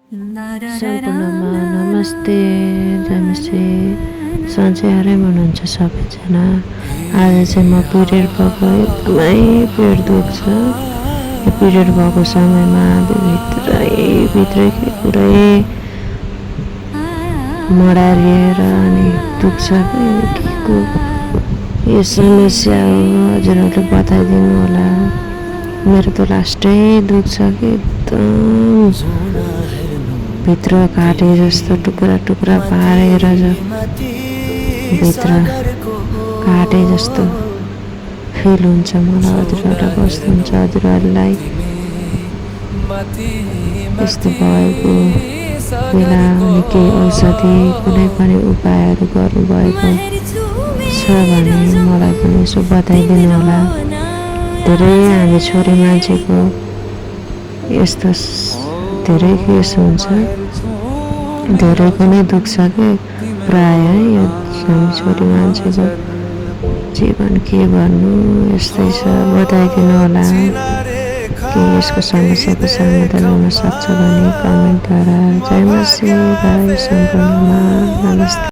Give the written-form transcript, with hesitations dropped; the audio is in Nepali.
सम्पूर्णमा नमस्ते नमस्ते सन्चै आराम हुनुहुन्छ सबैजना। आज चाहिँ म पिरियड भएको एकदमै पेट दुख्छ। यो पिरियड भएको समयमा भित्रै पुरै मडारिएर अनि दुख्छ के को यो समस्या हो, हजुरहरूले बताइदिनु होला। मेरो त लास्टै दुख्छ कि एकदम भित्र काटे जस्तो टुक्रा पारेर भित्र काटे जस्तो फिल हुन्छ मलाई। हजुरहरूलाई कस्तो हुन्छ, हजुरहरूलाई यस्तो भएको बेला अनि केही औषधि कुनै पनि उपायहरू गर्नुभएको छ भने मलाई पनि यसो बताइदिनु होला। धेरै हामी छोरी मान्छेको यस्तो धेरै केस हुन्छ, धेरैको नै दुख्छ कि प्राय यो हामी छोरी मान्छेको जीवन के गर्नु यस्तै छ। बताइदिनु होला कि यसको समस्याको समाधान हुन सक्छ भने कमेन्टद्वारा। जय मसी भाइ सम्पूर्णमा नमस्ते।